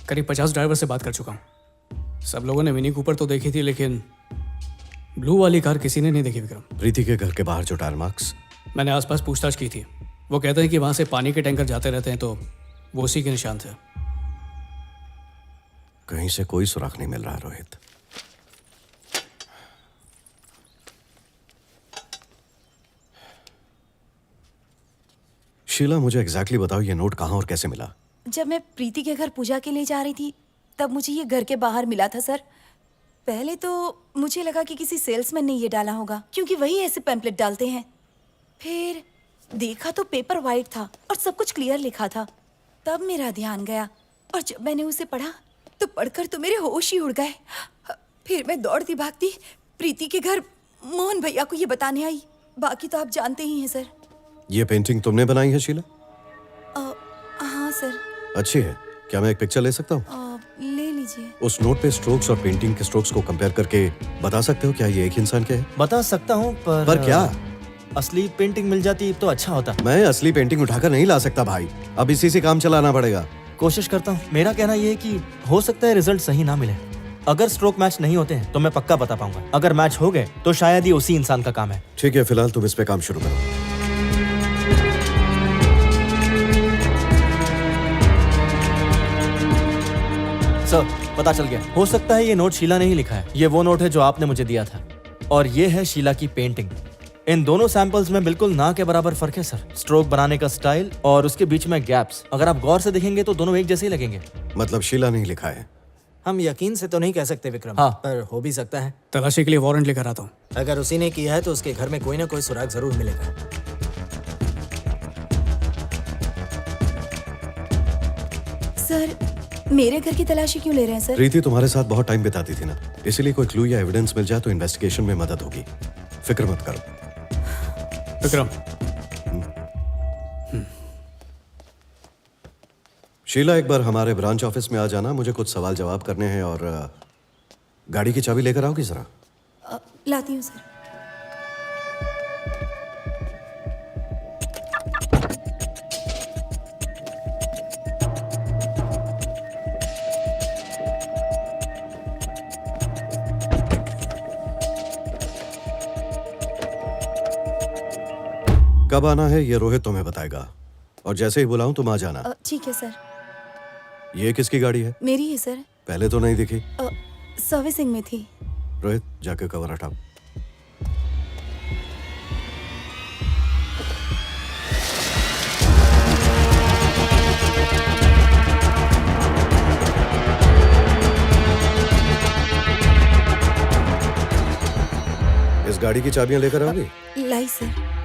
करीब 50 ड्राइवर से बात कर चुका हूँ। सब लोगों ने मिनी कूपर तो देखी थी, लेकिन ब्लू वाली कार किसी ने नहीं देखी विक्रम। प्रीति के घर के बाहर जो टायर मार्क्स, मैंने आसपास पूछताछ की थी। वो कहते हैं कि वहाँ से पानी के टैंकर जाते रहते हैं, तो वो उसी के निशान थे। कहीं से कोई सुराग नहीं मिल रहा रोहित। शीला, मुझे एग्जैक्टली बताओ ये नोट कहाँ और कैसे मिला? जब मैं प्रीति के घर पूजा के लिए जा रही थी तब मुझे ये घर के बाहर मिला था सर। पहले तो मुझे लगा कि किसी सेल्समैन ने ये डाला होगा, क्योंकि वही ऐसे पैम्पलेट डालते हैं। फिर देखा तो पेपर वाइट था और सब कुछ क्लियर लिखा था। तब मेरा ध्यान गया और जब मैंने उसे पढ़ा तो पढ़कर तो मेरे होश ही उड़ गए। फिर मैं दौड़ती भागती प्रीति के घर मोहन भैया को ये बताने आई। बाकी तो आप जानते ही हैं सर। ये पेंटिंग तुमने बनाई है शीला? हाँ सर। अच्छी है। क्या मैं एक पिक्चर ले सकता हूँ? ले लीजिए। उस नोट पे स्ट्रोक्स और पेंटिंग के स्ट्रोक्स को कंपेयर करके बता सकते हो क्या ये एक इंसान के है? बता सकता हूँ, पर क्या? असली पेंटिंग मिल जाती तो अच्छा होता। मैं असली पेंटिंग उठाकर नहीं ला सकता भाई, अब इसी से काम चलाना पड़ेगा। कोशिश करता हूँ। मेरा कहना ये है कि हो सकता है रिजल्ट सही ना मिले। अगर स्ट्रोक मैच नहीं होते हैं तो मैं पक्का बता पाऊंगा। अगर मैच हो गए तो शायद ये उसी इंसान का काम है। ठीक है, फिलहाल तुम इस पे काम शुरू करो। सर, पता चल गया। हो सकता है ये नोट शीला ने ही लिखा है। ये वो नोट है जो आपने मुझे दिया था, और ये है शीला की पेंटिंग। इन दोनों सैंपल्स में बिल्कुल ना के बराबर फर्क है सर। स्ट्रोक बनाने का स्टाइल और उसके बीच में गैप्स, अगर आप गौर से देखेंगे तो दोनों एक जैसे ही लगेंगे। मतलब शीला नहीं लिखा है? हम यकीन से तो नहीं कह सकते विक्रम, हाँ। पर हो भी सकता है। तलाशी के लिए वारंट लेकर आता हूँ। अगर उसी ने किया है तो उसके घर में कोई ना कोई सुराग जरूर मिलेगा। सर, मेरे घर की तलाशी क्यों ले रहे हैं सर? प्रीति तुम्हारे साथ बहुत टाइम बिताती थी ना, इसलिए कोई क्लू या एविडेंस मिल जाए तो इन्वेस्टिगेशन में मदद होगी। फिक्र मत करो। विक्रम, शीला, एक बार हमारे ब्रांच ऑफिस में आ जाना, मुझे कुछ सवाल जवाब करने हैं। और गाड़ी की चाबी लेकर आओगी जरा? लाती हूँ सर। कब आना है ये रोहित तुम्हें बताएगा, और जैसे ही बुलाऊं तुम आ जाना। ठीक है सर। ये किसकी गाड़ी है? मेरी है सर। पहले तो नहीं दिखी। सर्विसिंग में थी। रोहित, जाके कवर हटाओ। इस गाड़ी की चाबियां लेकर आओगे? लाई सर।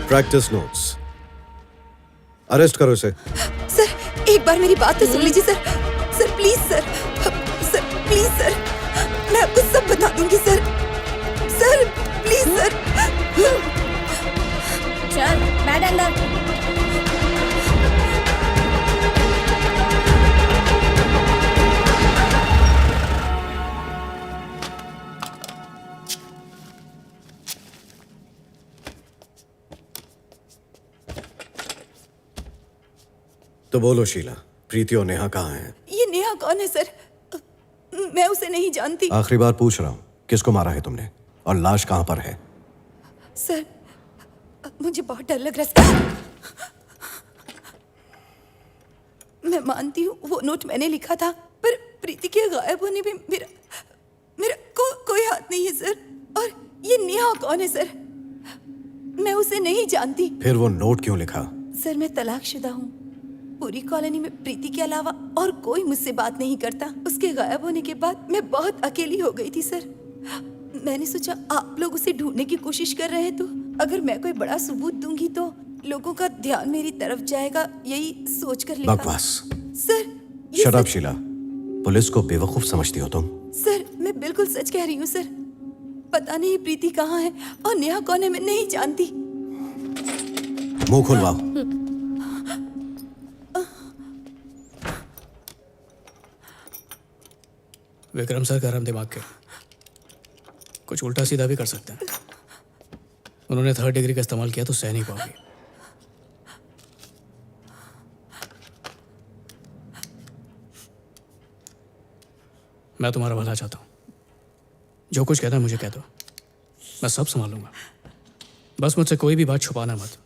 Practice notes. अरेस्ट करो इसे। सर, एक बार मेरी बात तो सुन लीजिए sir. Sir please sir. Sir please sir, मैं आपको सब बता दूंगी सर। Sir please sir. चल बैठ अंदर। तो बोलो शीला, प्रीति और नेहा कहाँ हैं? ये नेहा कौन है सर? मैं उसे नहीं जानती। आखिरी बार पूछ रहा हूँ, किसको मारा है तुमने, और लाश कहाँ पर है? सर, मुझे बहुत डर लग रहा है। मानती हूँ वो नोट मैंने लिखा था, पर प्रीति के गायब होने में मेरा मेरा कोई हाथ नहीं है सर। और ये नेहा कौन है सर? मैं उसे नहीं जानती। फिर वो नोट क्यों लिखा? सर मैं तलाकशुदा हूँ। पूरी कॉलोनी में प्रीति के अलावा और कोई मुझसे बात नहीं करता। उसके गायब होने के बाद मैं बहुत अकेली हो गई थी सर। मैंने सोचा आप लोग उसे ढूंढने की कोशिश कर रहे हैं, तो अगर मैं कोई बड़ा सबूत दूंगी तो लोगों का ध्यान मेरी तरफ जाएगा, यही सोचकर लिखा। बकवास। सर ये शट अप सच- शीला, पुलिस को बेवकूफ समझती हो तुम। सर मैं बिल्कुल सच कह रही हूँ सर। पता नहीं प्रीति कहाँ है और नेहा कौन है, मैं नहीं जानती। मुंह खुलवाओ। विक्रम सर गरम दिमाग के, कुछ उल्टा सीधा भी कर सकते हैं। उन्होंने 3rd डिग्री का इस्तेमाल किया तो सह नहीं पाओगे। मैं तुम्हारा भला चाहता हूँ। जो कुछ कहना है मुझे कह दो, मैं सब संभालूंगा। बस मुझसे कोई भी बात छुपाना मत।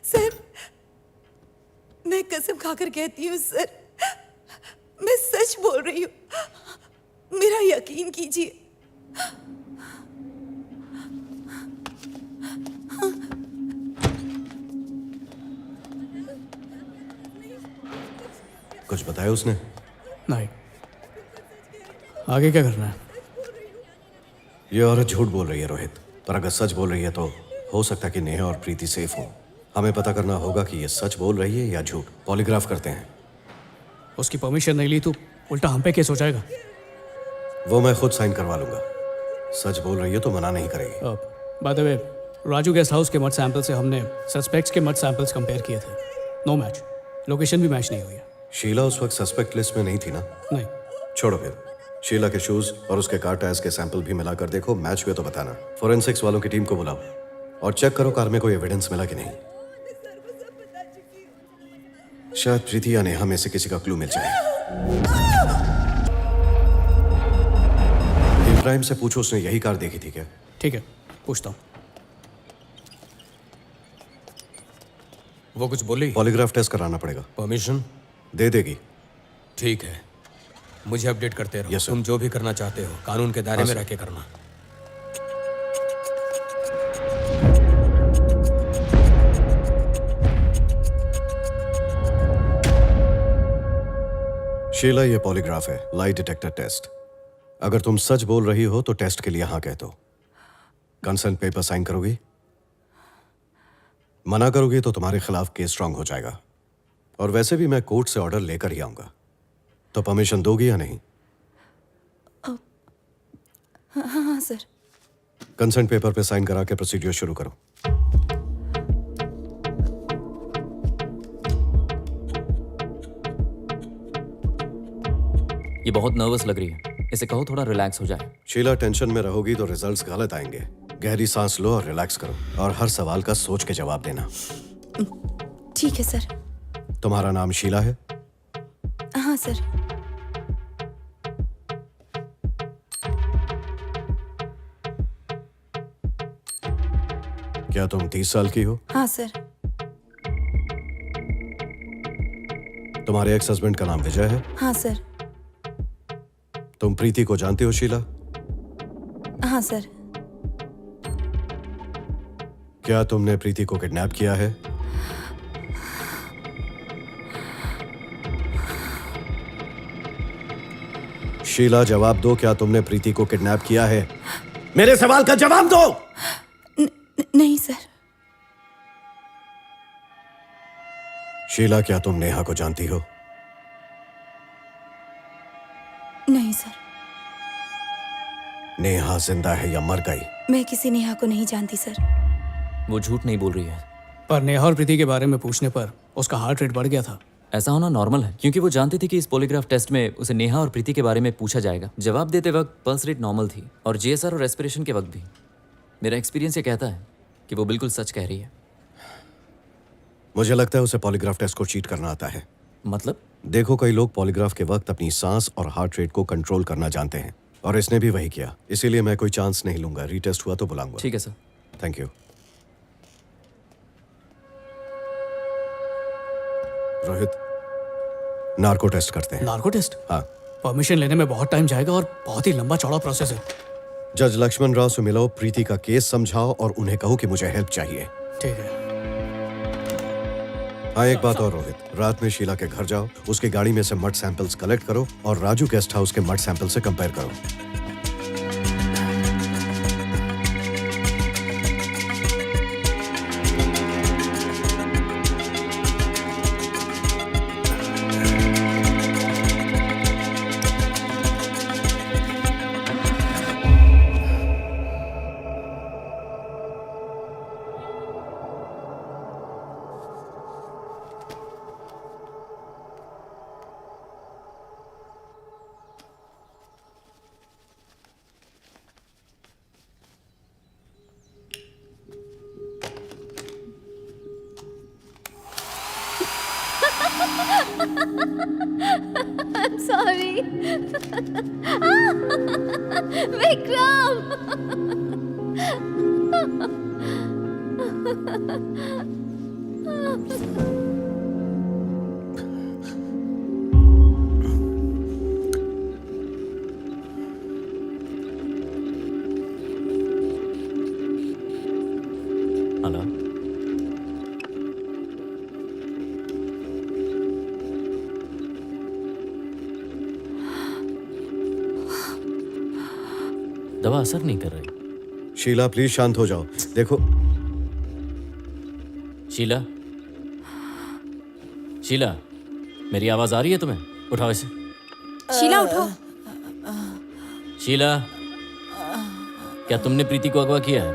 सर मैं कसम खाकर कहती हूँ सर, मैं सच बोल रही हूँ, मेरा यकीन कीजिए। कुछ बताया उसने? नहीं, आगे क्या करना है? ये औरत झूठ बोल रही है रोहित, पर अगर सच बोल रही है तो हो सकता है कि नेहा और प्रीति सेफ हो। हमें पता करना होगा कि ये सच बोल रही है या झूठ। पॉलीग्राफ करते हैं। उसकी परमिशन नहीं ली तो उल्टा हम पे केस हो जाएगा। वो मैं खुद साइन करवा लूंगा। सच बोल रही है तो मना नहीं करेगी। By the way, Raju guest house के मड सैंपल से हमने सस्पेक्ट्स के मड सैंपल्स कंपेयर किए थे। नो मैच, लोकेशन भी मैच नहीं हुई है। शीला उस वक्त सस्पेक्ट लिस्ट में नहीं थी ना? नहीं, छोड़ो फिर। शीला के शूज और उसके कार टायर्स के सैंपल भी मिलाकर देखो, मैच हुए तो बताना। फोरेंसिक्स वालों की टीम को बुलाओ और चेक करो कार में कोई एविडेंस मिला कि नहीं। शायद प्रीति या नेहा में से किसी का क्लू मिल जाए। इब्राहिम से पूछो उसने यही कार देखी थी क्या? ठीक है, पूछता हूँ। वो कुछ बोली? पॉलीग्राफ टेस्ट कराना पड़ेगा। परमिशन दे देगी। ठीक है, मुझे अपडेट करते रहो। Yes, sir. तुम जो भी करना चाहते हो कानून के दायरे हाँ, में sir. रह के करना। शीला, ये पॉलीग्राफ है, लाई डिटेक्टर टेस्ट। अगर तुम सच बोल रही हो तो टेस्ट के लिए हाँ कह दो। कंसेंट पेपर साइन करोगी? मना करोगी तो तुम्हारे खिलाफ केस स्ट्रांग हो जाएगा। और वैसे भी मैं कोर्ट से ऑर्डर लेकर ही आऊंगा, तो परमिशन दोगी या नहीं? हाँ सर। कंसेंट पेपर पे साइन करा के प्रोसीडियर शुरू करो। ये बहुत नर्वस लग रही है, इसे कहो थोड़ा रिलैक्स हो जाए। शीला, टेंशन में रहोगी तो रिजल्ट्स गलत आएंगे। गहरी सांस लो और रिलैक्स करो और हर सवाल का सोच के जवाब देना। ठीक है सर। तुम्हारा नाम शीला है? हाँ सर। क्या तुम 30 साल की हो? हाँ सर। तुम्हारे एक्स हस्बैंड का नाम विजय है? हाँ सर। तुम प्रीति को जानते हो शीला? हाँ सर। क्या तुमने प्रीति को किडनैप किया है? शीला, जवाब दो। क्या तुमने प्रीति को किडनैप किया है? मेरे सवाल का जवाब दो। नहीं सर। शीला, क्या तुम नेहा को जानती हो? नहीं सर। नेहा जिंदा है या मर गई? मैं किसी नेहा को नहीं जानती सर। वो झूठ नहीं बोल रही है। पर नेहा और प्रीति के बारे में पूछने पर उसका हार्ट रेट बढ़ गया था। ऐसा होना नॉर्मल है, क्योंकि वो जानती थी कि इस पॉलीग्राफ टेस्ट में उसे नेहा और प्रीति के बारे में पूछा जाएगा। जवाब देते वक्त पल्स रेट नॉर्मल थी और जीएसआर और रेस्पिरेशन के वक्त भी। मेरा एक्सपीरियंस ये कहता है कि वो बिल्कुल सच कह रही है। मुझे लगता है उसे पॉलीग्राफ टेस्ट को चीट करना आता है। मतलब? देखो, कई लोग पॉलीग्राफ के वक्त अपनी सांस और हार्ट रेट को कंट्रोल करना जानते हैं और इसने भी वही किया। इसीलिए मैं कोई चांस नहीं लूंगा। रीटेस्ट हुआ तो बुलाऊंगा। ठीक है sir. Thank you. Rohit, narco test करते हैं। Narco test? हाँ। परमिशन लेने में बहुत टाइम जाएगा और बहुत ही लंबा चौड़ा प्रोसेस है। जज लक्ष्मण राव से मिलो, प्रीति का केस समझाओ और उन्हें कहो कि मुझे हेल्प चाहिए। ठीक है। हाँ, एक बात और रोहित, रात में शीला के घर जाओ, उसकी गाड़ी में से मड सैंपल्स कलेक्ट करो और राजू गेस्ट हाउस के मड सैंपल से कंपेयर करो। I'm sorry. Vikram! हेलो। दवा असर नहीं कर रही। शीला प्लीज शांत हो जाओ। देखो शीला, शीला, मेरी आवाज आ रही है तुम्हें? उठाओ इसे। शीला उठो। शीला, क्या तुमने प्रीति को अगवा किया है?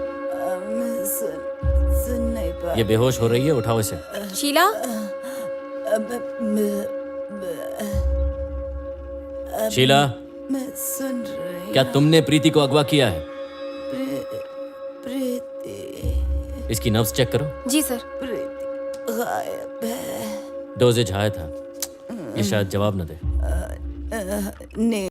मैं सुन नहीं पा। ये बेहोश हो रही है, उठाओ इसे। शीला, शीला, मैं सुन रही। क्या तुमने प्रीति को अगवा किया है? प्रीति, इसकी नब्ज चेक करो। जी सर। प्रीति गायब है। डोजेज हाई था, ये शायद जवाब न दे। ने